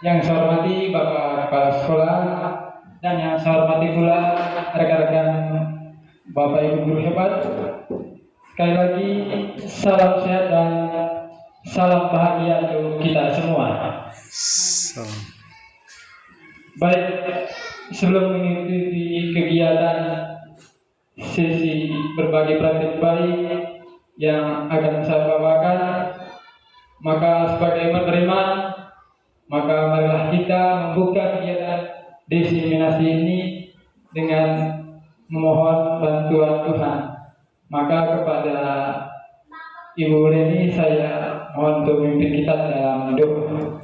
Yang saya hormati Bapak Kepala Sekolah dan yang saya hormati pula rekan-rekan Bapak Ibu guru hebat. Sekali lagi salam sehat dan salam bahagia untuk kita semua. Baik, sebelum mengikuti kegiatan sesi berbagi praktik baik yang akan saya bawakan, maka sebagai penerima, maka marilah kita membuka kegiatan diseminasi ini dengan memohon bantuan Tuhan. Maka kepada Ibu Leni saya mohon untuk memimpin kita dalam doa.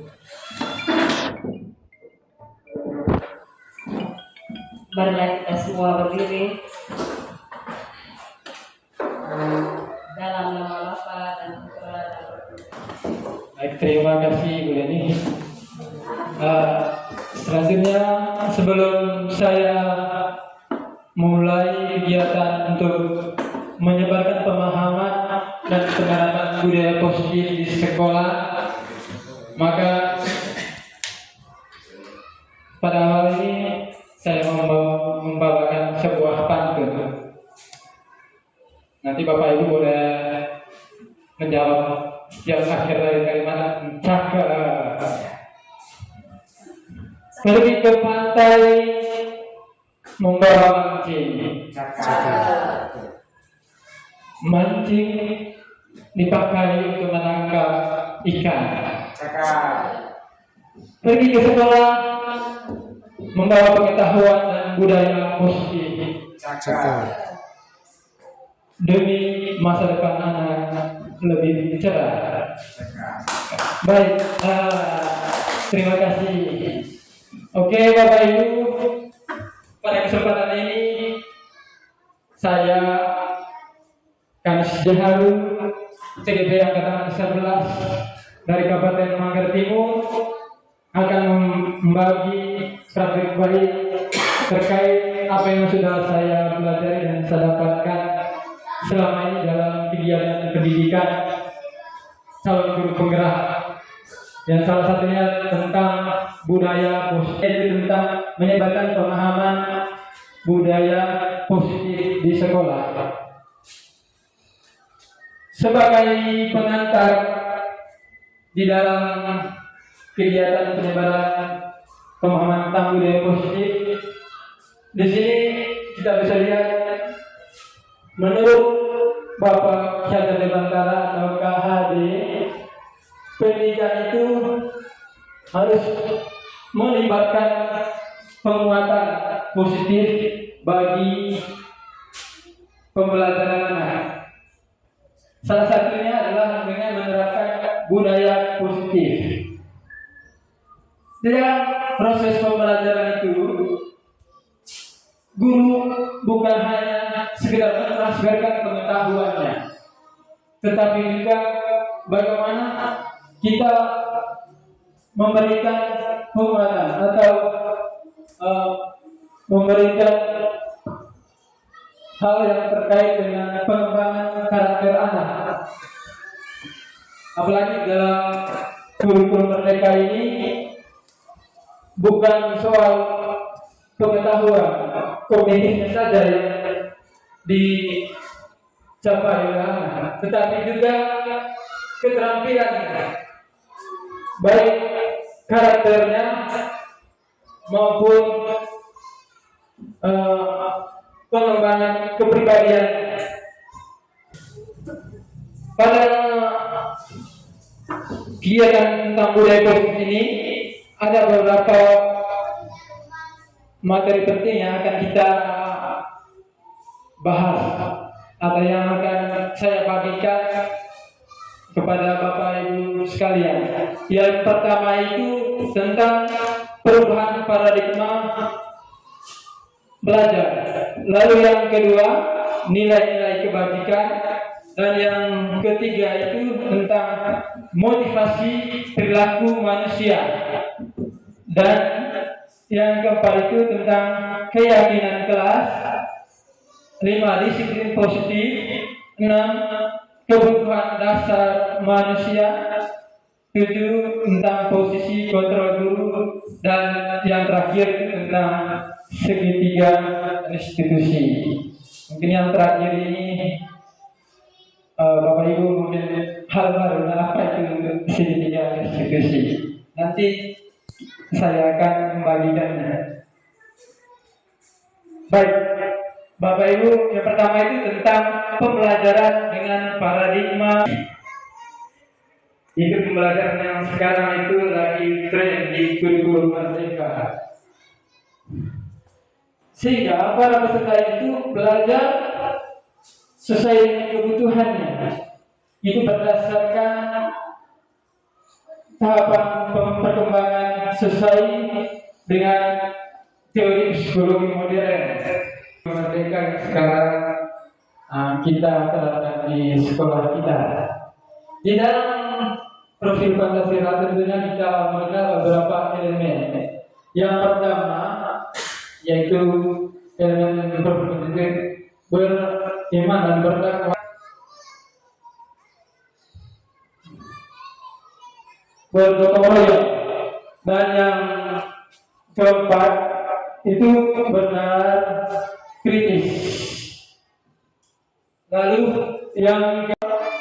Marilah kita semua berdiri dalam nama Bapa dan Putra dan Roh Kudus. Baik, terima kasih Ibu Leni. Selanjutnya sebelum saya mulai kegiatan untuk menyebarkan pemahaman dan penerapan budaya positif di sekolah, maka pada awal ini saya membawakan sebuah pantun. Nanti Bapak Ibu boleh menjawab setiap akhir dari kalimat cakep. Pergi ke pantai membawa mancing. Mancing dipakai untuk menangkap ikan. Pergi ke sekolah membawa pengetahuan dan budaya positif. Demi masa depan anak lebih cerah. Baik, terima kasih. Oke Bapak Ibu, pada kesempatan ini saya Kanis Jaharu, CDP Angkatan 11 dari Kabupaten Manggarai Timur akan membagi praktik baik terkait apa yang sudah saya pelajari dan saya dapatkan selama ini dalam kegiatan pendidikan calon guru penggerak, yang salah satunya tentang budaya positif, tentang menyebarkan pemahaman budaya positif di sekolah. Sebagai pengantar di dalam kegiatan penyebaran pemahaman tentang budaya positif, di sini kita bisa lihat menurut Bapak Syadar Dewantara atau KHD, pendidikan itu harus melibatkan penguatan positif bagi pembelajaran anak. Salah satunya adalah dengan menerapkan budaya positif. Di dalam proses pembelajaran itu, guru bukan hanya sekedar mentransferkan pengetahuannya, tetapi juga bagaimana kita memberikan penguatan atau memberikan hal yang terkait dengan pengembangan karakter anak. Apalagi dalam kurikulum Merdeka ini bukan soal pengetahuan kognitifnya saja yang dicapai oleh anak, tetapi juga keterampilannya, baik karakternya maupun pengembangan kepribadian. Pada kegiatan tentang budaya positif ini ada beberapa materi penting yang akan kita bahas atau yang akan saya bagikan kepada Bapak Ibu sekalian. Yang pertama itu tentang perubahan paradigma belajar. Lalu yang kedua, nilai-nilai kebajikan. Dan yang ketiga itu tentang motivasi perilaku manusia. Dan yang keempat itu tentang keyakinan kelas. 5. Disiplin positif. 6. Kebutuhan dasar manusia. tujuh tentang posisi kontrol guru, dan yang terakhir itu tentang segitiga restitusi. Mungkin yang terakhir ini Bapak Ibu mungkin hal baru, apa itu segitiga restitusi. Nanti saya akan membagikannya. Baik, Bapak Ibu, yang pertama itu tentang pembelajaran dengan paradigma. Itu pembelajaran yang sekarang itu lagi tren di kurikulum Merdeka. Sehingga para peserta itu belajar sesuai dengan kebutuhannya. Itu berdasarkan tahapan perkembangan sesuai dengan teori psikologi modern. Merdeka sekarang kita terapkan di sekolah kita. Di dalam profil Pancasila tentunya kita mengenal beberapa elemen. Yang pertama yaitu elemen beriman dan bertakwa. Bergotong royong. Dan yang keempat itu benar kritis. Lalu yang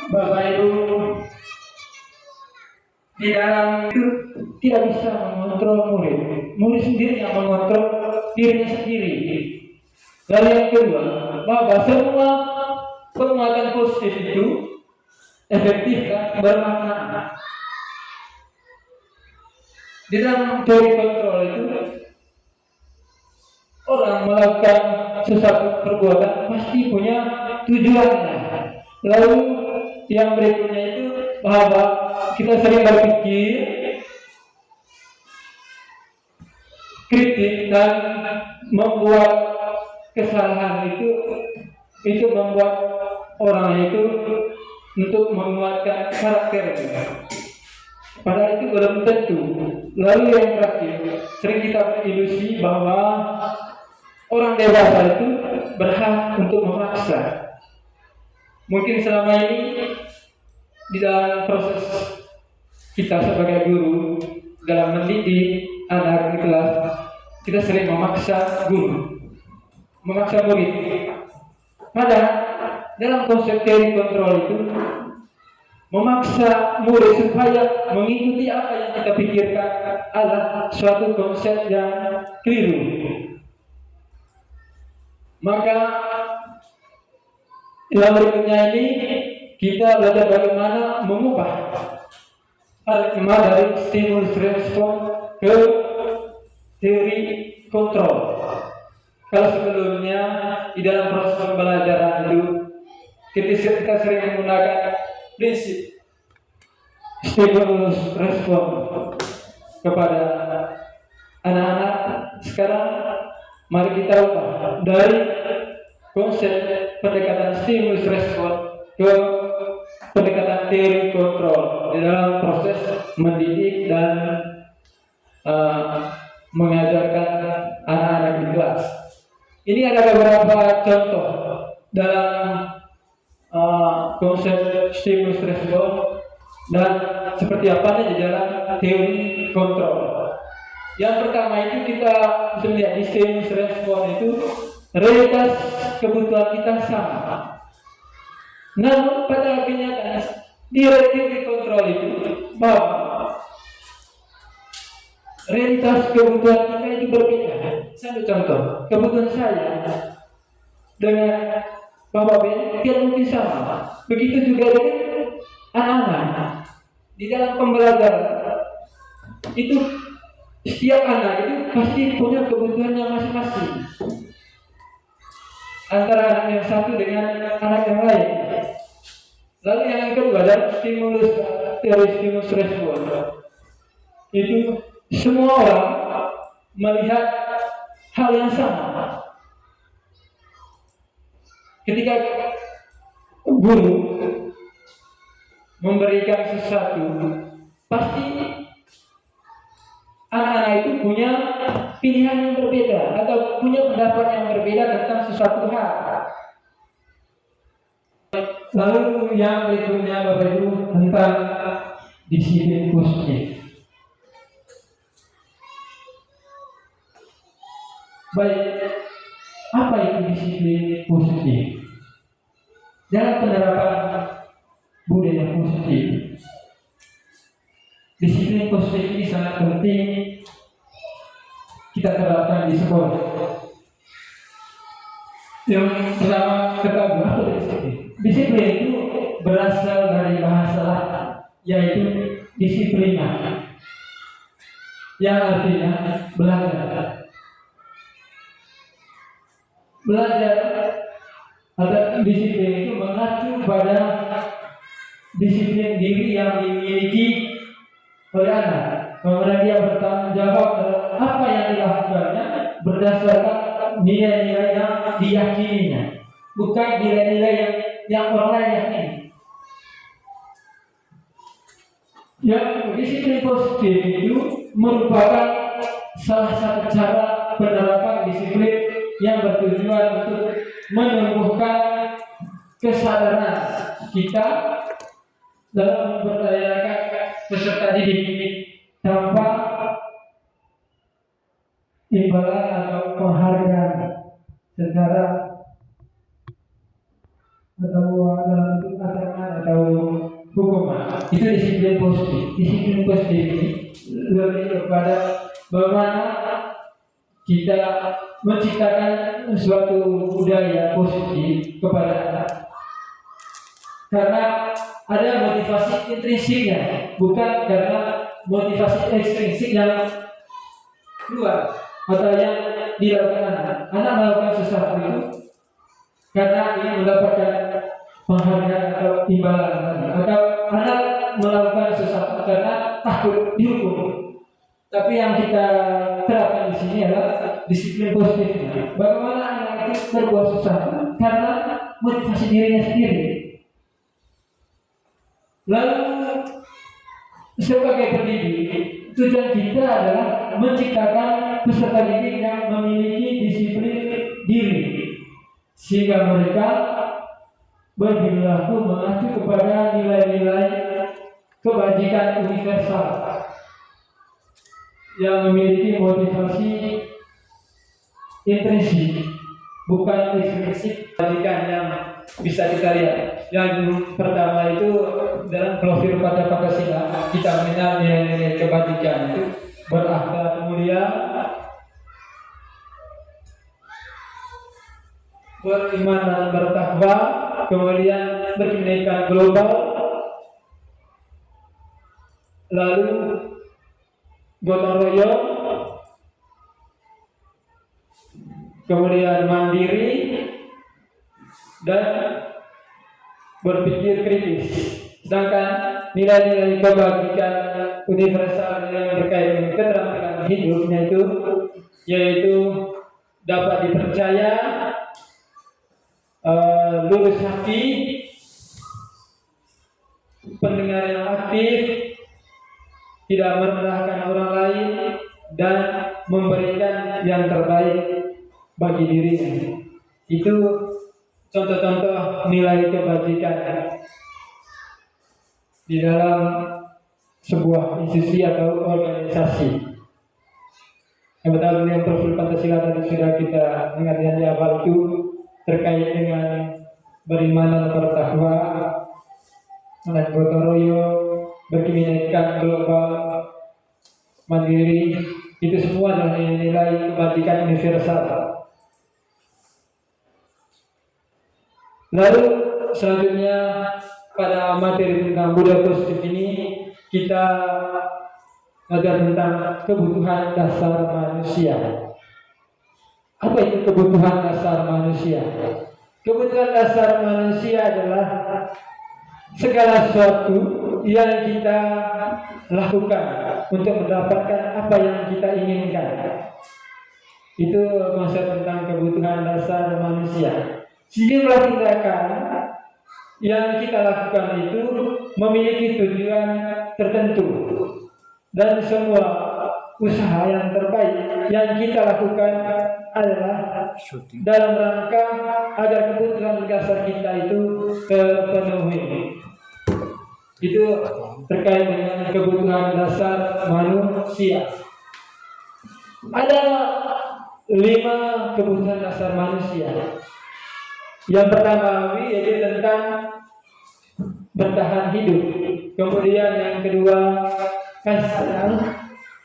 Bapak Ibu, di dalam itu tidak bisa mengontrol murid sendiri yang mengontrol dirinya sendiri. Lalu yang kedua, bahwa semua penguatan positif itu efektif dan bermakna. Di dalam teori kontrol itu, orang melakukan sesuatu perbuatan pasti punya tujuannya. Lalu yang berikutnya itu bahwa kita sering berpikir kritik dan membuat kesalahan itu membuat orang itu untuk menguatkan karakternya. Padahal itu belum tentu. Lalu yang terakhir, sering kita berilusi bahwa orang dewasa itu berhak untuk memaksa. Mungkin selama ini di dalam proses kita sebagai guru dalam mendidik anak di kelas, kita sering memaksa guru, memaksa murid. Padahal dalam konsep teori kontrol itu memaksa murid supaya mengikuti apa yang kita pikirkan adalah suatu konsep yang keliru. Maka yang berikutnya ini kita belajar bagaimana mengubah paradigma dari stimulus respon ke teori kontrol. Kalau sebelumnya di dalam proses pembelajaran itu kita sering menggunakan prinsip stimulus respon kepada anak-anak, sekarang mari kita ubah dari konsep pendekatan stimulus respon ke pendekatan teori kontrol di dalam proses mendidik dan mengajarkan anak-anak di kelas. Ini ada beberapa contoh dalam konsep stimulus respon dan seperti apa di dalam teori kontrol. Yang pertama itu kita bisa melihat di stimulus respon itu realitas kebutuhan kita sama. Namun pada kenyataannya di teori kontrol itu bahwa realitas kebutuhan kita itu berbeda. Saya contoh, kebutuhan saya dengan Bapak Ben tidak mungkin sama. Begitu juga dengan anak-anak. Di dalam pembelajaran itu setiap anak itu pasti punya kebutuhannya masing-masing. Antara anak yang satu dengan anak yang lain. Lalu yang kedua adalah teori stimulus respon. Itu semua orang melihat hal yang sama. Ketika guru memberikan sesuatu, pasti anak-anak itu punya pilihan yang berbeda atau punya pendapat yang berbeda tentang sesuatu hal. Lalu yang berikutnya Bapak Ibu tentang disiplin positif. Baik, apa itu disiplin positif? Dalam penerapan budaya positif, disiplin positif ini sangat penting kita terapkan di sekolah. Yang pertama ketahui apa disiplin? Disiplin itu berasal dari bahasa Latin, yaitu disiplina, yang artinya belajar. Belajar atau disiplin itu mengacu pada disiplin diri yang dimiliki oleh anak. Kemudian dia bertanggung jawab terhadap apa yang dilakukannya berdasarkan nilai-nilai yang diyakininya, bukan nilai-nilai yang orang lain yakini. Yang disiplin positif itu merupakan salah satu cara penerapan disiplin yang bertujuan untuk menumbuhkan kesadaran kita dalam memberdayakan peserta didik tanpa imbalan atau penghargaan secara atau dalam bentuk aturan atau hukuman. Itu disiplin positif. Disiplin positif ini lebih kepada bagaimana kita menciptakan suatu budaya positif kepada anak, karena ada motivasi intrinsiknya, bukan karena motivasi ekstrinsik yang keluar atau yang dilakukan anak. Anak melakukan sesuatu itu karena ingin mendapatkan penghargaan atau imbalan, atau anak melakukan sesuatu karena takut dihukum. Tapi yang kita terapkan di sini adalah disiplin positifnya. Bagaimana anak itu berbuat sesuatu karena motivasi dirinya sendiri. Lalu sebagai pendidik, tujuan kita adalah menciptakan peserta didik yang memiliki disiplin diri, sehingga mereka berperilaku mengacu kepada nilai-nilai kebajikan universal yang memiliki motivasi intrinsik, bukan ekstrinsik. Kebajikan yang bisa kita lihat. Yang pertama itu dalam profil pada Pancasila kita mengenal nilai-nilai kebajikan itu berakhlak mulia, beriman dan bertakwa, kemudian berkebinekaan global, lalu gotong royong, kemudian mandiri dan berpikir kritis. Sedangkan nilai-nilai kebajikan universal yang berkaitan dengan keterampilan hidupnya itu yaitu dapat dipercaya, lurus hati, pendengar yang aktif, tidak merendahkan orang lain, dan memberikan yang terbaik bagi dirinya. Itu contoh-contoh nilai kebajikan di dalam sebuah institusi atau organisasi. Yang pertama yang profil Pancasila tadi sudah kita ingat di awal itu terkait dengan beriman dan bertakwa, dan gotong royong, berkebinekaan global, mandiri. Itu semua adalah nilai kebajikan universal. Lalu selanjutnya pada materi tentang budaya positif ini kita belajar tentang kebutuhan dasar manusia. Apa itu kebutuhan dasar manusia? Kebutuhan dasar manusia adalah segala sesuatu yang kita lakukan untuk mendapatkan apa yang kita inginkan. Itu konsep tentang kebutuhan dasar manusia. Sejumlah tindakan yang kita lakukan itu memiliki tujuan tertentu, dan semua usaha yang terbaik yang kita lakukan adalah dalam rangka agar kebutuhan dasar kita itu terpenuhi. Itu terkait dengan kebutuhan dasar manusia. Ada 5 kebutuhan dasar manusia. Yang pertama yaitu tentang bertahan hidup. Kemudian yang kedua kasih,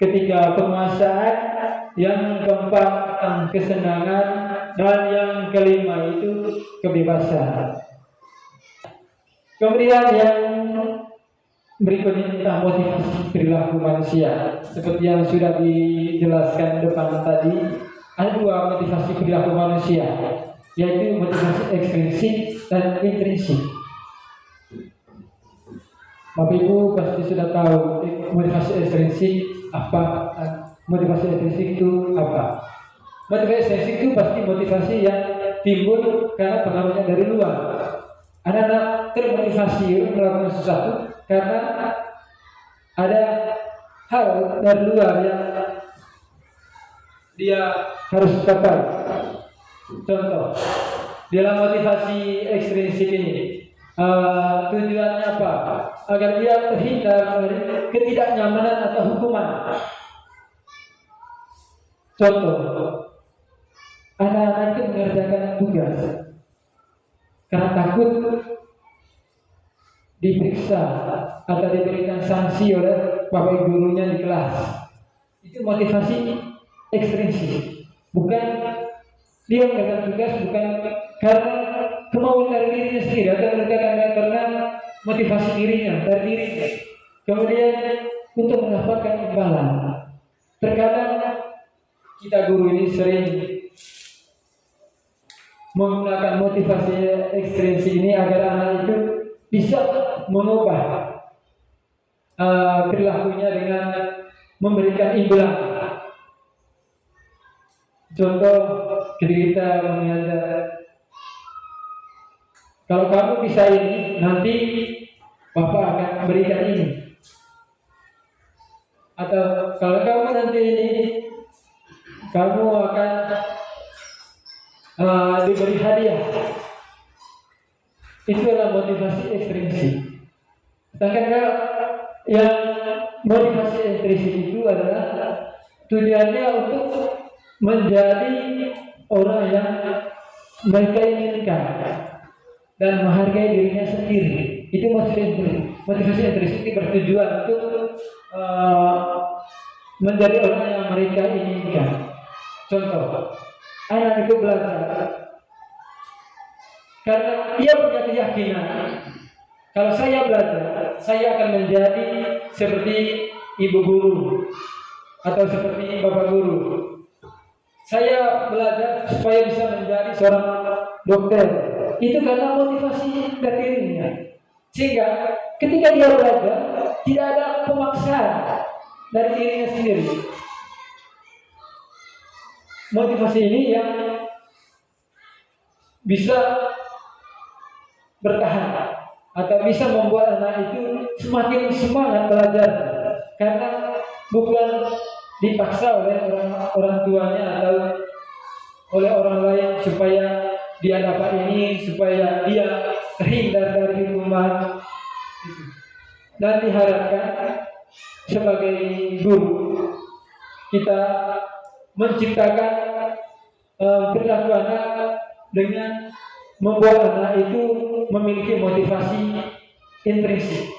ketiga penguasaan, yang keempat kesenangan, dan yang kelima itu kebebasan. Kemudian yang berikutnya tentang motivasi perilaku manusia. Seperti yang sudah dijelaskan depan tadi, ada 2 motivasi perilaku manusia, yaitu motivasi ekstrinsik dan intrinsik. Bapak Ibu pasti sudah tahu motivasi ekstrinsik apa, motivasi ekstrinsik itu apa. Motivasi ekstrinsik itu pasti motivasi yang timbul karena pengaruhnya dari luar. Anak-anak termotivasi melakukan sesuatu karena ada hal dari luar yang dia harus capai. Contoh, dalam motivasi ekstrinsik ini, tujuannya apa? Agar dia terhindar dari ketidaknyamanan atau hukuman. Contoh, anak-anak itu mengerjakan tugas karena takut diperiksa atau diberikan sanksi oleh bapak gurunya di kelas. Itu motivasi ekstrinsik. Bukan dia mengerjakan tugas bukan karena kemauan dari dirinya sendiri, atau mengerjakan karena motivasi dirinya, dari dirinya. Kemudian untuk mendapatkan imbalan. Terkadang kita guru ini sering menggunakan motivasi ekstrinsik ini agar anak itu bisa mengubah perilakunya dengan memberikan imbalan. Contoh, ketika kita mengajar, kalau kamu bisa ini, nanti Bapak akan berikan ini. Atau kalau kamu nanti ini, kamu akan diberi hadiah. Itu adalah motivasi ekstrinsik. Sedangkan kalau yang motivasi ekstrinsik itu adalah tujuannya untuk menjadi orang yang mereka inginkan dan menghargai dirinya sendiri. Itu motivasi ekstrinsik bertujuan untuk menjadi orang yang mereka inginkan. Contoh, anak itu belajar karena dia punya keyakinan, kalau saya belajar, saya akan menjadi seperti ibu guru atau seperti bapak guru. Saya belajar supaya bisa menjadi seorang dokter. Itu karena motivasi dari dirinya. Sehingga ketika dia belajar, tidak ada pemaksaan dari dirinya sendiri. Motivasi ini yang bisa bertahan atau bisa membuat anak itu semakin semangat belajar, karena bukan dipaksa oleh orang tuanya atau oleh orang lain supaya dia dapat ini, supaya dia terhindar dari hukuman. Dan diharapkan sebagai guru kita menciptakan perilaku anak dengan membuat anak itu memiliki motivasi intrinsik.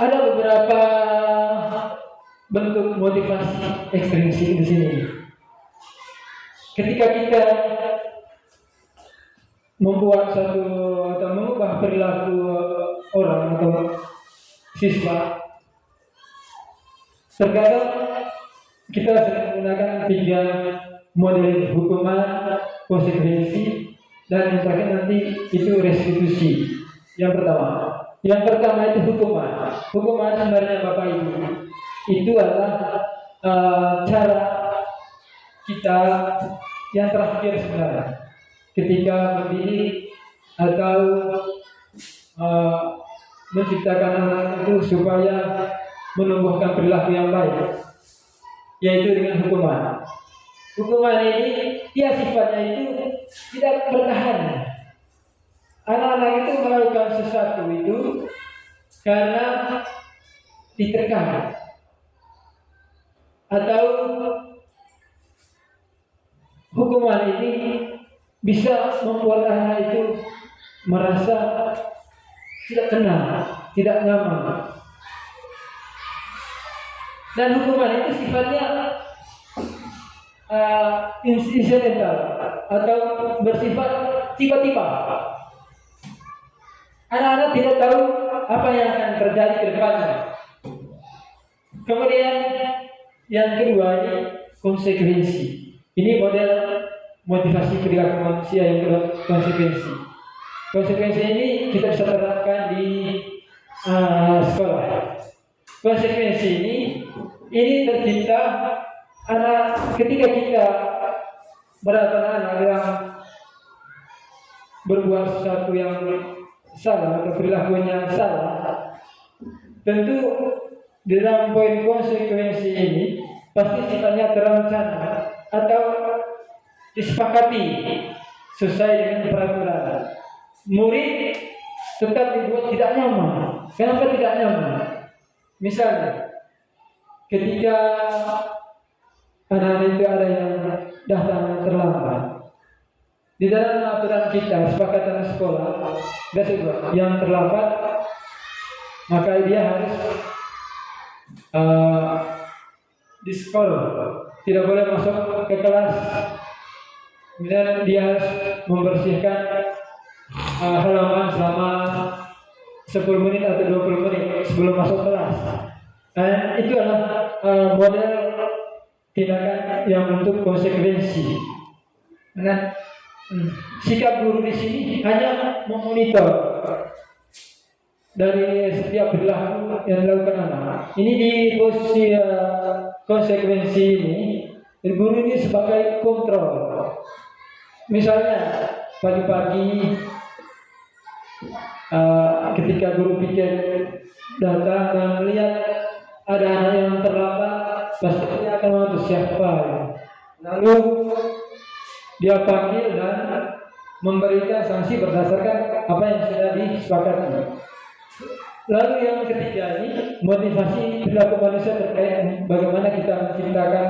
Ada beberapa bentuk motivasi ekstrinsik di sini. Ketika kita membuat satu atau mengubah perilaku orang atau siswa, terkadang kita sering menggunakan 3 model hukuman, konsekuensi, dan yang terakhir nanti itu restitusi. Yang pertama itu hukuman. Hukuman sebenarnya Bapak Ibu itu adalah cara kita yang terakhir sebenarnya ketika mendidik atau menciptakan anak itu supaya menumbuhkan perilaku yang baik, yaitu dengan hukuman. Hukuman ini dia sifatnya itu tidak bertahan, satu itu karena diterkam atau hukuman ini bisa membuat anak itu merasa tidak tenang, tidak nyaman. Dan hukuman itu sifatnya insidental atau bersifat tiba-tiba. Anak-anak tidak tahu apa yang akan terjadi ke depannya. Kemudian yang kedua ini konsekuensi. Ini model motivasi perilaku manusia yang kedua, konsekuensi. Konsekuensi ini kita bisa terapkan di sekolah. Konsekuensi ini tercipta ketika kita berhadapan anak yang berbuat sesuatu yang salah atau perilakunya salah, tentu di dalam poin konsekuensi ini pasti sifatnya terencana atau disepakati sesuai dengan peraturan. Murid tetap dibuat tidak nyaman. Kenapa tidak nyaman? Misalnya, ketika anak-anak itu ada yang datang terlambat, di dalam aturan kita, kesepakatan sekolah, yang terlambat, maka dia harus diskor, tidak boleh masuk ke kelas. Kemudian dia harus membersihkan halaman selama 10 menit atau 20 menit sebelum masuk kelas. Dan itu adalah model tindakan yang bentuk konsekuensi. Nah, sikap guru di sini hanya memonitor dari setiap perilaku yang dilakukan anak. Ini di posisi konsekuensi ini, guru ini sebagai kontrol. Misalnya pagi-pagi ketika guru piket datang dan melihat ada anak yang terlambat, pasti dia akan mengatur siapa. Lalu dia panggil dan memberikan sanksi berdasarkan apa yang sudah disepakati. Lalu yang ketiga ini motivasi perilaku manusia terkait bagaimana kita menciptakan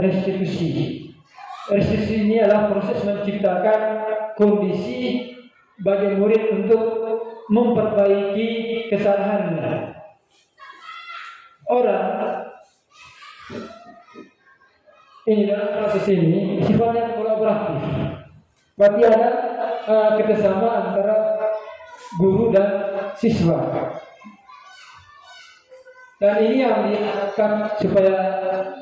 restitusi. Restitusi ini adalah proses menciptakan kondisi bagi murid untuk memperbaiki kesalahannya. Orang ini dalam proses ini sifatnya kolaboratif. Berarti ada kerjasama antara guru dan siswa. Dan ini yang diharapkan supaya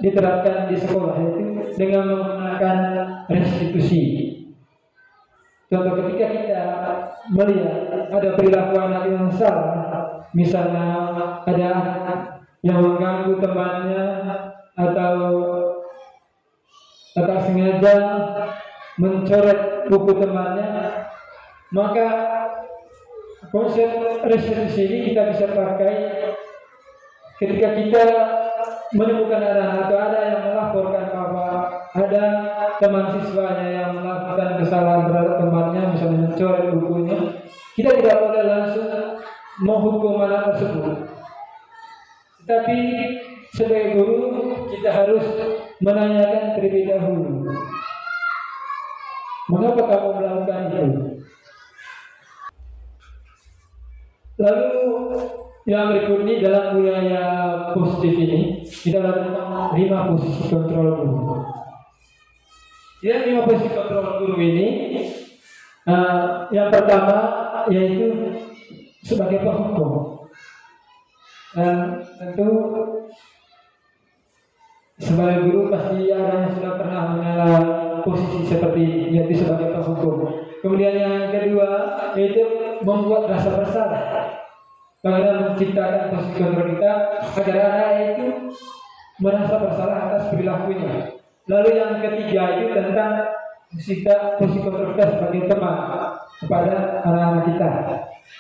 diterapkan di sekolah, yaitu dengan menggunakan restitusi. Contoh, ketika kita melihat ada perilaku anak yang salah, misalnya ada anak yang mengganggu temannya atau sengaja mencoret buku temannya, maka konsep restitusi ini kita bisa pakai ketika kita menemukan anak atau ada yang melaporkan bahwa ada teman siswanya yang melakukan kesalahan terhadap temannya, misalnya mencoret bukunya, kita tidak boleh langsung menghukum anak tersebut. Tapi sebagai guru kita harus menanyakan terlebih dahulu, mengapa kamu melakukan itu? Lalu yang berikut ini dalam budaya positif ini kita lakukan 5 posisi kontrol guru. Yang 5 posisi kontrol guru ini, yang pertama yaitu sebagai penghukum. Dan tentu sebagai guru pasti ada yang sudah pernah mengalami posisi seperti ini, yaitu sebagai penghukum. Kemudian yang kedua yaitu membuat rasa bersalah. Karena menciptakan posisi kontrol kita agar anak itu merasa bersalah atas perilakunya. Lalu yang ketiga itu tentang posisi kontrol kita sebagai teman kepada anak-anak kita.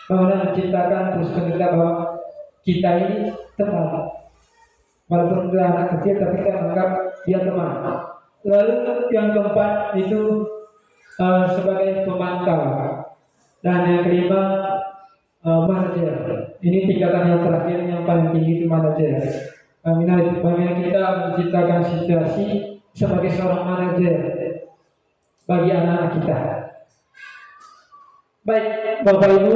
Bagaimana menciptakan posisi kontrol kita bahwa kita ini teman. Walaupun dia anak kecil tapi kita menganggap dia teman. Lalu yang keempat itu sebagai pemantau. Dan yang kelima, manajer. Ini tingkatan yang terakhir yang paling tinggi itu manajer. Bagaimana kita menciptakan situasi sebagai seorang manajer bagi anak-anak kita. Baik, Bapak Ibu,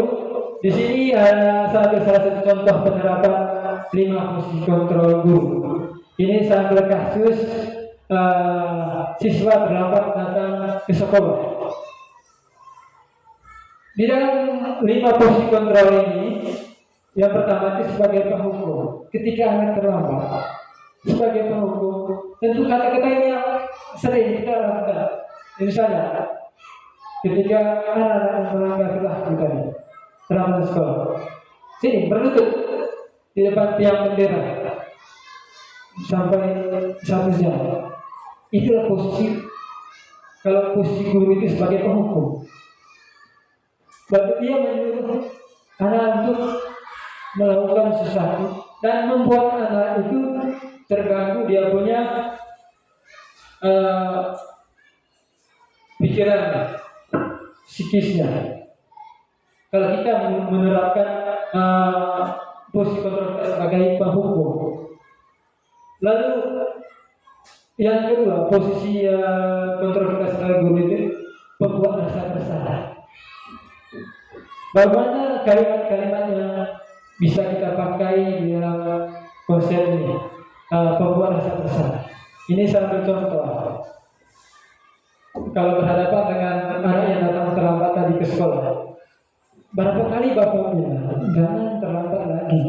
di sini salah satu contoh penerapan 5 posisi kontrol guru. Ini sampel kasus siswa terlambat datang ke sekolah. Di dalam 5 posisi kontrol ini, yang pertama itu sebagai penghukum. Ketika anak terlambat, sebagai penghukum, tentu kata-kata ini yang sering kita lakukan. Misalnya, ketika anak-anak melanggar perilaku tadi, terlambat sekolah, sini berlutut di depan tiang bendera sampai 1 jam. Itulah posisi, kalau posisi guru itu sebagai penghukum. Berarti dia menyuruh anak untuk melakukan sesuatu dan membuat anak itu terganggu dia punya pikiran psikisnya. Kalau kita menerapkan posisi kontrol sebagai penghukum. Lalu yang kedua, posisi kontrol kita sebagai guru itu membuat rasa bersalah. Bagaimana kalimat-kalimat yang bisa kita pakai di dalam konsep ini, pembuat rasa bersalah. Ini satu contoh. Kalau berhadapan dengan anak yang datang terlambat tadi ke sekolah, berapa kali bapak bilang jangan terlambat lagi,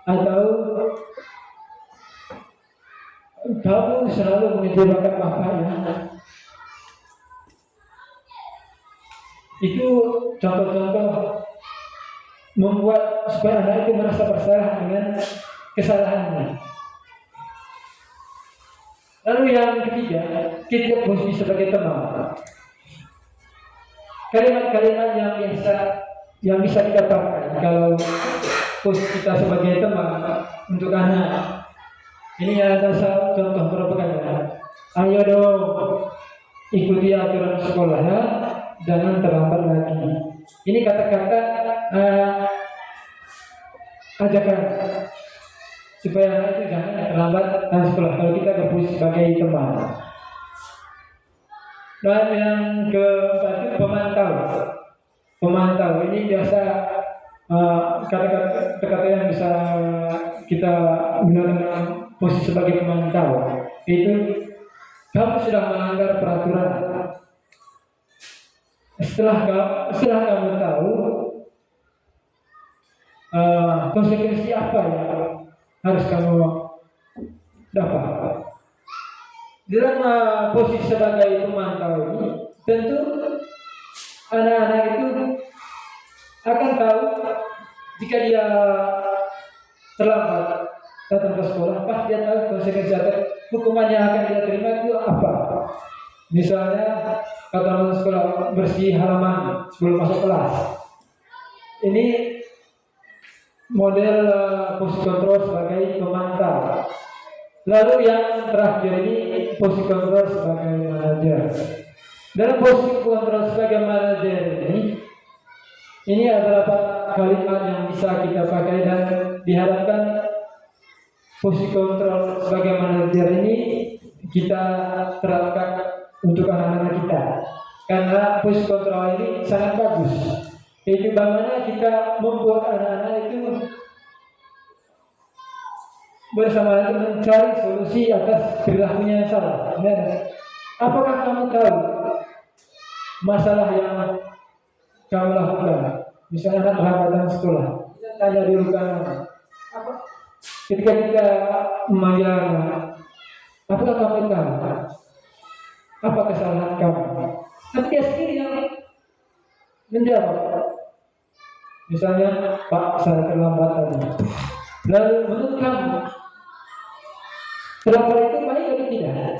atau kamu selalu mengecewakan bapaknya. Itu contoh-contoh membuat supaya anak itu merasa bersalah dengan kesalahannya. Lalu yang ketiga, kita posisi sebagai teman. Kalimat-kalimat yang bisa kita pakai kalau posisi kita sebagai teman untuk anak. Ini ada satu contoh propaganda. Ayo dong, ikuti aturan sekolah ya, jangan terlambat lagi. Ini kata-kata ajakan supaya anak itu jangan terlambat dan sekolah kalau kita berfungsi sebagai teman. Dan yang keempat itu pemantau. Ini biasa kata-kata yang bisa kita gunakan dalam posisi sebagai pemantau. Itu kamu sudah melanggar peraturan. Setelah kamu tahu konsekuensi apa yang harus kamu dapat. Dalam posisi sebagai pemantau ini, tentu anak-anak itu akan tahu jika dia terlambat datang ke sekolah, pasti dia tahu konsekuensi atau hukuman yang akan dia terima itu apa. Misalnya kata sekolah bersih halaman sebelum masuk kelas. Ini model posisi kontrol sebagai pemantau. Lalu yang terakhir ini posisi kontrol sebagai manajer. Dalam posisi kontrol sebagai manajer ini adalah kalimat yang bisa kita pakai dan diharapkan posisi kontrol sebagai manajer ini kita terapkan untuk anak-anak kita. Karena posisi kontrol ini sangat bagus. Itu bagaimana kita membuat anak-anak itu bersama itu mencari solusi atas perilakunya yang salah. Apakah kamu tahu masalah yang kamu lakukan? Misalnya anak terlambat dalam sekolah, kita tanya dulu kan, ketika kita memanggil anak, apakah kamu tahu apa kesalahan kamu? Nanti dia sendiri yang menjawab. Misalnya, Pak, saya terlambat tadi. Lalu menurut kamu, terlambat itu baik atau tidak?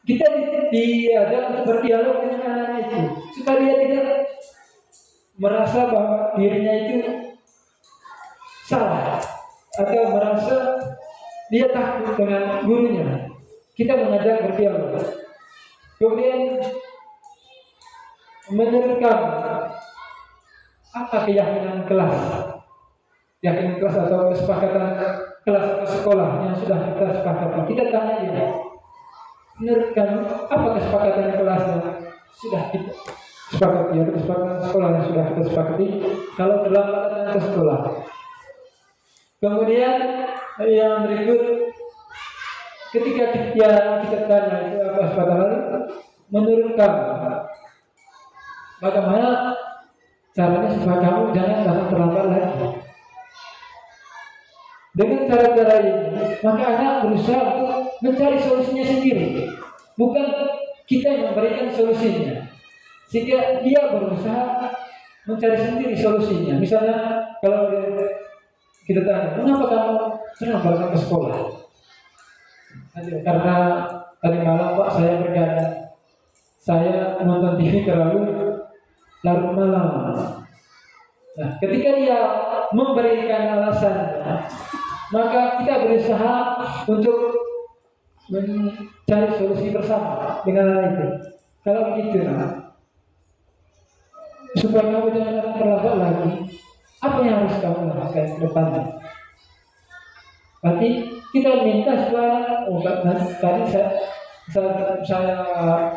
Kita diajak untuk berdialog dengan anak itu supaya dia tidak merasa bahwa dirinya itu salah atau merasa dia takut dengan gurunya. Kita mengajak berdialog. Kemudian menurut kamu apa keyakinan kelas? Keyakinan kelas atau kesepakatan kelas atau sekolah yang sudah kita sepakati? Kita tanya dia, menurut kamu apa kesepakatan kelas yang sudah kita sepakati, atau kesepakatan sekolah yang sudah kita sepakati kalau terlambat datang ke sekolah? Kemudian yang berikut, ketika kita tanya itu apa kesepakatan, menurut kamu bagaimana caranya supaya kamu jangan datang terlambat lagi? Dengan cara-cara ini, maka anak berusaha untuk mencari solusinya sendiri, bukan kita yang memberikan solusinya. Sehingga dia berusaha mencari sendiri solusinya. Misalnya, kalau kita tanya, kenapa kamu terlambat datang ke sekolah? Karena tadi malam Pak saya bergadang, saya nonton TV terlalu larut malam. Nah, ketika dia memberikan alasannya, maka kita berusaha untuk mencari solusi bersama dengan hal itu. Kalau begitu, supaya kamu jangan terlambat lagi, apa yang harus kamu lakukan ke depannya? Berarti kita minta supaya tadi saya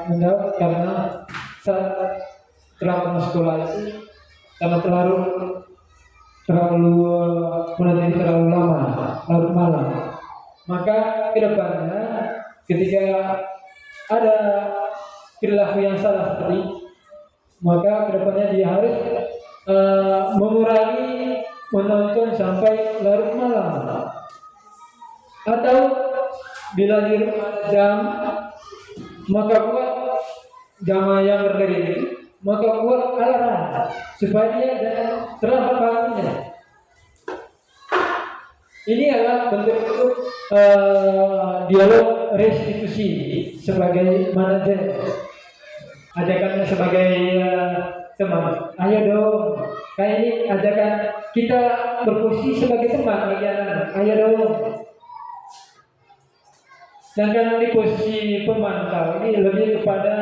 menjawab karena saya telah masuk sekolah itu karena terlalu lama, larut malam. Maka kedepannya ketika ada perilaku yang salah seperti, maka kedepannya dia harus mengurangi menonton sampai larut malam. Atau bila di rumah jam, maka buat jamaah yang berdiri, maka buat alarm supaya dia jangan terlambat bangunnya. Ini adalah bentuk dialog restitusi sebagai manajer. Ajakannya sebagai teman. Ayo dong, kayak ini ajakan kita berposisi sebagai teman bagi anak. Ayo dong. Sedangkan di posisi pemantau ini lebih kepada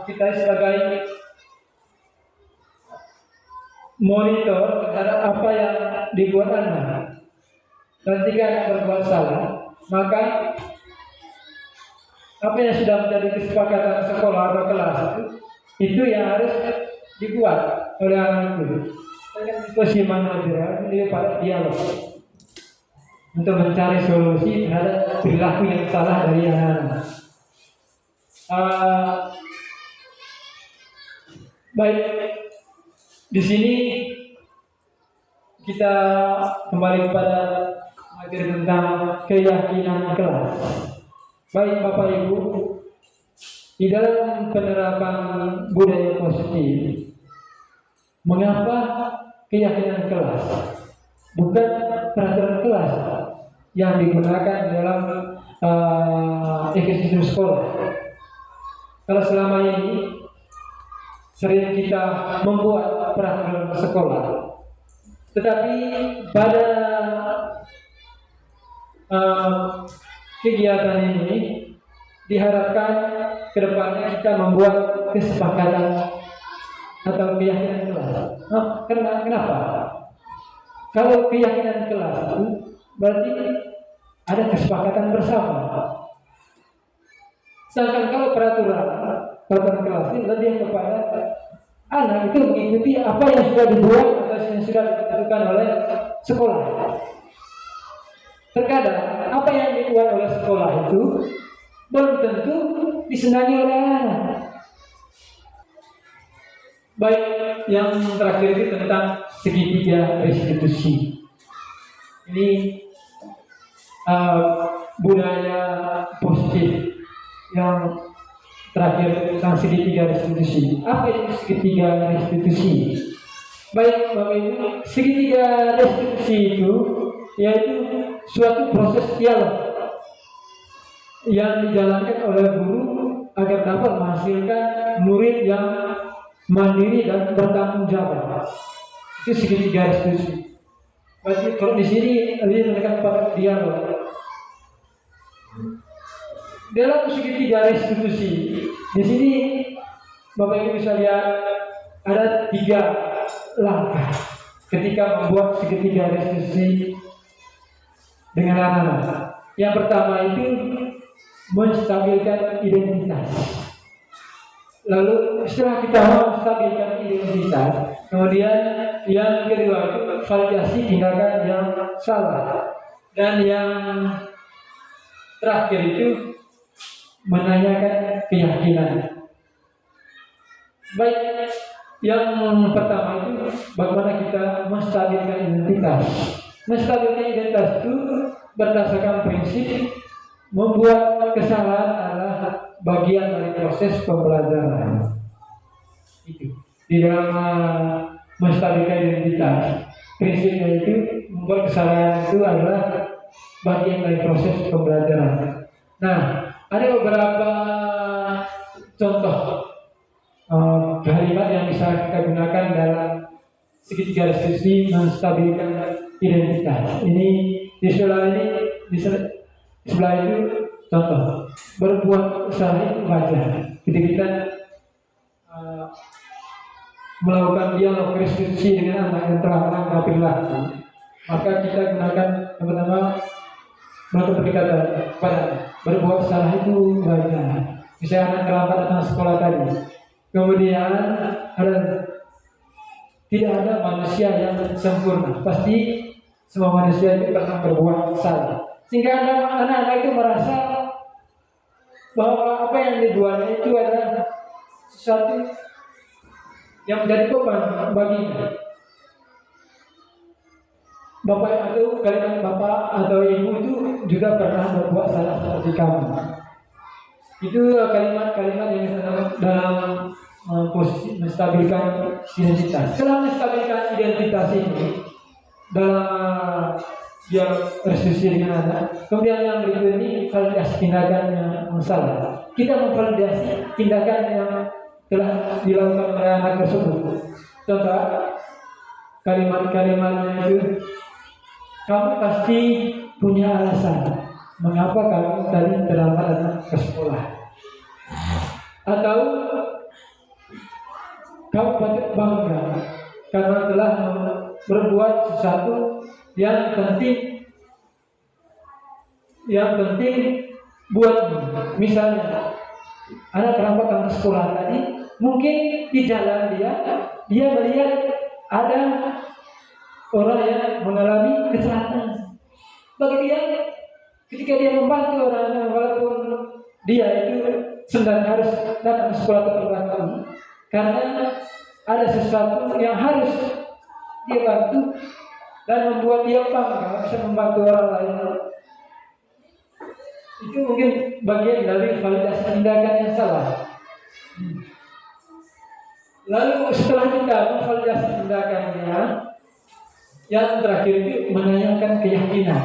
kita sebagai monitor terhadap apa yang dibuat anak. Dan jika anak berbuat salah, maka apa yang sudah menjadi kesepakatan sekolah atau kelas itu yang harus dibuat oleh anak itu. Dengan posisi manajer ini pada dialog untuk mencari solusi terhadap perilaku yang salah dari anak. Baik, di sini kita kembali kepada materi tentang keyakinan kelas. Baik Bapak Ibu, di dalam penerapan budaya positif, mengapa keyakinan kelas bukan peraturan kelas yang digunakan dalam ekosistem sekolah? Kalau selama ini sering kita membuat peraturan sekolah, tetapi pada kegiatan ini diharapkan kedepannya kita membuat kesepakatan atau keyakinan kelas. Kenapa? Kalau keyakinan kelas itu berarti ada kesepakatan bersama. Sedangkan kalau peraturan kelas ini lebih kepada anak itu mengikuti apa yang sudah dibuat atau yang sudah ditentukan oleh sekolah. Terkadang apa yang dibuat oleh sekolah itu belum tentu disenangi oleh anak. Baik, yang terakhir itu tentang segitiga restitusi. Ini budaya positif yang terakhir tentang segitiga restitusi. Apa itu segitiga restitusi? Baik Bapak Ibu, segitiga restitusi itu yaitu suatu proses dialog yang dijalankan oleh guru agar dapat menghasilkan murid yang mandiri dan bertanggung jawab. Itu segitiga restitusi. Berarti kalau di sini lebih menekan pada dialog. Dalam segitiga restitusi, di sini Bapak Ibu bisa lihat ada 3 langkah ketika membuat segitiga restitusi dengan anak-anak. Yang pertama itu menstabilkan identitas. Lalu setelah kita menstabilkan identitas, kemudian yang kedua itu validasi tindakan yang salah. Dan yang terakhir itu menanyakan keyakinan. Baik, yang pertama itu bagaimana kita menstabilkan identitas. Menstabilkan identitas itu berdasarkan prinsip membuat kesalahan adalah bagian dari proses pembelajaran. Itu di dalam menstabilkan identitas, prinsipnya itu membuat kesalahan itu adalah bagian dari proses pembelajaran. Nah, ada beberapa contoh kalimat yang bisa kita gunakan dalam segitiga restitusi menstabilkan identitas. Ini di sebelah itu contoh berbuat salah itu wajar. Ketika kita melakukan dialog restitusi dengan anak yang telah melanggar perilaku, maka kita gunakan yang pertama melakukan pendekatan pada berbuat salah itu wajar. Misalnya anak terlambat datang sekolah tadi, kemudian tidak ada manusia yang sempurna. Pasti semua manusia itu pernah berbuat salah. Sehingga anak-anak itu merasa bahwa apa yang dibuatnya itu adalah sesuatu yang menjadi beban baginya. Bapak atau kalian bapak atau ibu itu juga pernah berbuat salah seperti kamu. Itu kalimat-kalimat yang dalam posisi menstabilkan identitas. Setelah menstabilkan identitas ini dalam dia restitusi dengan anak, kemudian yang berikut ini validasi tindakan yang salah. Kita memvalidasi tindakan yang telah dilakukan oleh anak tersebut. Contoh kalimat-kalimatnya itu, kamu pasti punya alasan mengapa kamu tadi terlambat datang ke sekolah. Atau kamu patut bangga karena telah berbuat sesuatu yang penting buatmu. Misalnya anak terlambat datang ke sekolah tadi, mungkin di jalan dia melihat ada orang yang mengalami kecelakaan. Bagi dia, ketika dia membantu orang walaupun dia itu sedang harus datang ke sekolah tepat waktu, karena ada sesuatu yang harus dia bantu dan membuat dia bangga bisa membantu orang lain. Itu mungkin bagian dari validasi tindakan yang salah. Lalu setelah kita memvalidasi tindakannya, yang terakhir itu menanyakan keyakinan.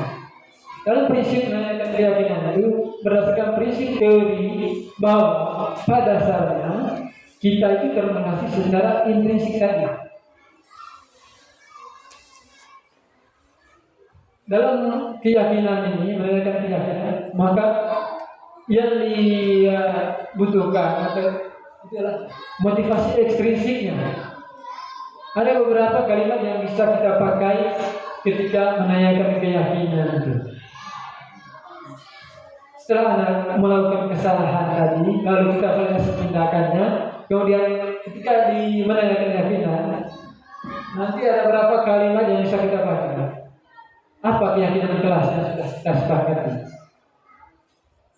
Dalam prinsip menanyakan keyakinan itu berdasarkan prinsip teori bahwa pada dasarnya kita itu termenasi secara intrinsik saja. Dalam keyakinan ini, menanyakan keyakinan, maka yang dibutuhkan adalah motivasi ekstrinsiknya. Ada beberapa kalimat yang bisa kita pakai ketika menanyakan keyakinan itu. Setelah anak melakukan kesalahan tadi, lalu kita validasi tindakannya, kemudian ketika menanyakan keyakinan, nanti ada beberapa kalimat yang bisa kita pakai. Apa keyakinan kelas yang sudah kita sepakati?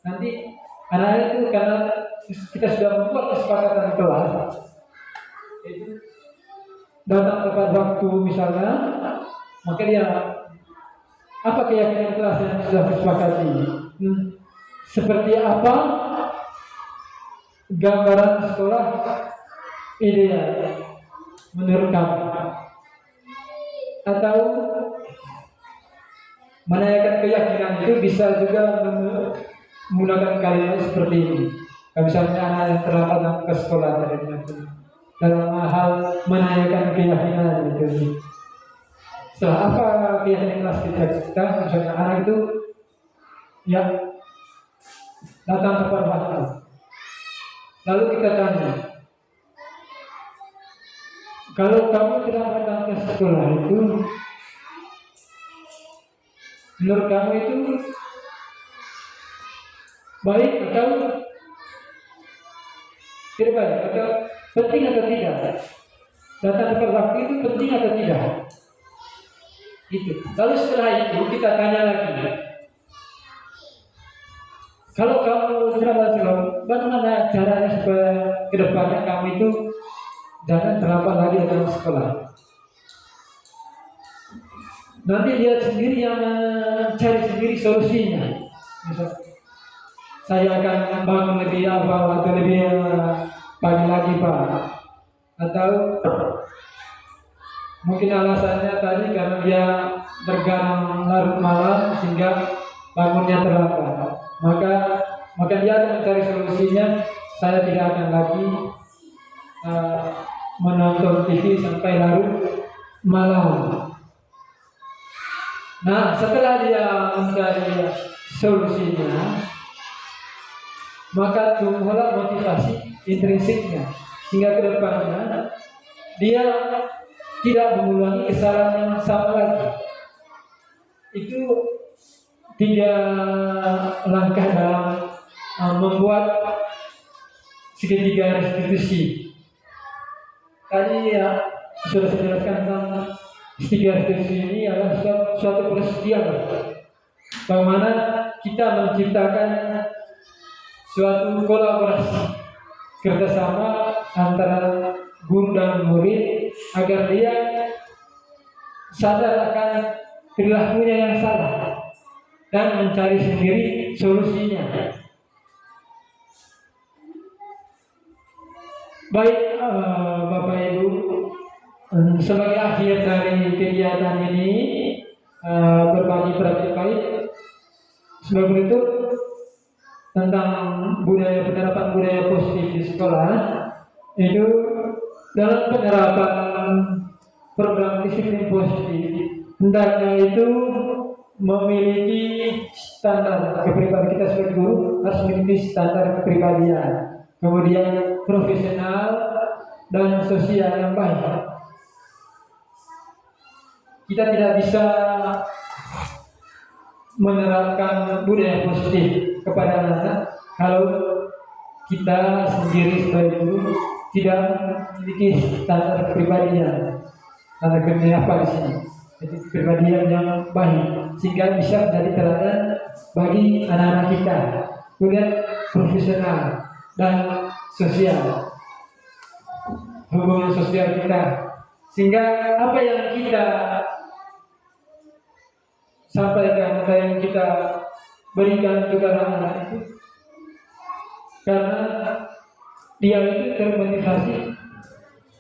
Nanti anak itu karena kita sudah membuat kesepakatan kelas, itu datang tepat waktu misalnya, maka dia apa keyakinan kelas yang sudah disepakati? Seperti apa gambaran sekolah ideal menurut kamu? Atau menanyakan keyakinan itu bisa juga menggunakan kalimat seperti ini. Misalnya anak yang terlambat datang ke sekolah dalam hal menanyakan keyakinan itu. Setelah apa keyakinan kelas kita, misalnya anak itu yang datang tepat waktu. Lalu kita tanya, Kalau kamu tidak datang ke sekolah itu, menurut kamu itu baik atau tidak baik, atau penting atau tidak? Datang tepat waktu itu penting atau tidak? Itu. Lalu setelah itu kita tanya lagi, kalau kamu tidak datang, bagaimana caranya supaya kedepannya kamu itu jangan terlambat lagi datang ke sekolah? Nanti dia sendiri yang mencari sendiri solusinya. Misal, saya akan bangun lebih awal atau lebih pagi lagi Pak, atau mungkin alasannya tadi karena dia bergadang larut malam sehingga bangunnya terlambat. Maka dia akan mencari solusinya. Saya tidak akan lagi menonton TV sampai larut malam. Nah, setelah dia mencari solusinya, maka tumbuhlah motivasi intrinsiknya sehingga ke depannya dia tidak mengulangi kesalahan yang sama lagi. Itu 3 langkah dalam membuat segitiga restitusi. Tadi ya sudah saya jelaskan tentang segitiga restitusi ini adalah suatu persediaan bagaimana kita menciptakan suatu kolaborasi kerjasama antara guru dan murid agar dia sadar akan perilakunya yang salah dan mencari sendiri solusinya. Baik Bapak Ibu, sebagai akhir dari kegiatan ini berbagi praktik baik sebagai berikut tentang penerapan budaya positif di sekolah. Itu dalam penerapan program disiplin positif hendaknya itu memiliki standar kepribadian. Kita sebagai guru harus memiliki standar kepribadian, kemudian profesional dan sosial yang baik. Kita tidak bisa menerapkan budaya positif kepada anak-anak kalau kita sendiri sebagai guru tidak memiliki standar kepribadian. Standar kepribadian apa di sini? Jadi kepribadian yang baik sehingga bisa menjadi teladan bagi anak-anak kita. Kemudian profesional dan sosial, hubungan sosial kita, sehingga apa yang kita sampaikan, apa yang kita berikan kepada anak itu, karena dia itu termotivasi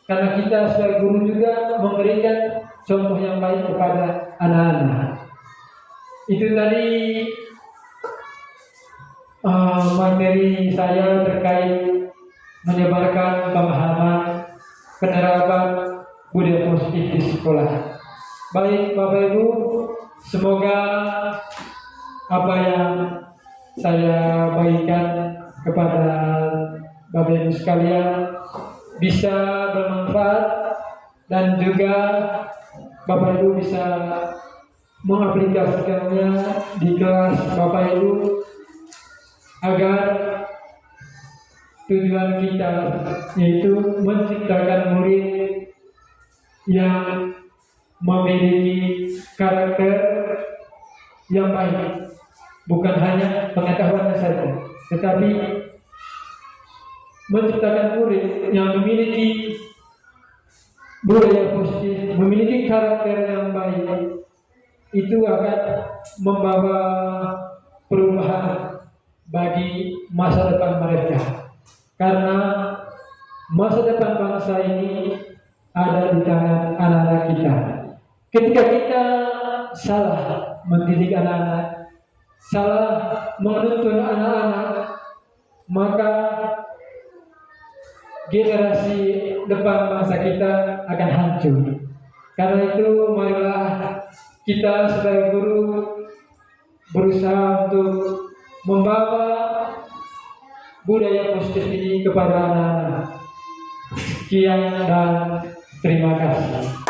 karena kita sebagai guru juga memberikan contoh yang baik kepada anak-anak. Itu tadi materi saya terkait menyebarkan pemahaman penerapan budaya positif di sekolah. Baik Bapak Ibu, semoga apa yang saya bagikan kepada Bapak Ibu sekalian bisa bermanfaat dan juga Bapak Ibu bisa mengaplikasikannya di kelas Bapak Ibu agar tujuan kita yaitu menciptakan murid yang memiliki karakter yang baik, bukan hanya pengetahuan saja, tetapi menciptakan murid yang memiliki budaya positif, memiliki karakter yang baik. Itu akan membawa perubahan bagi masa depan mereka, karena masa depan bangsa ini ada di tangan anak-anak kita. Ketika kita salah mendidik anak-anak, salah menuntun anak-anak, maka generasi depan bangsa kita akan hancur. Karena itu marilah kita sebagai guru berusaha untuk membawa budaya positif ini kepada anak-anak. Sekian dan Terima kasih.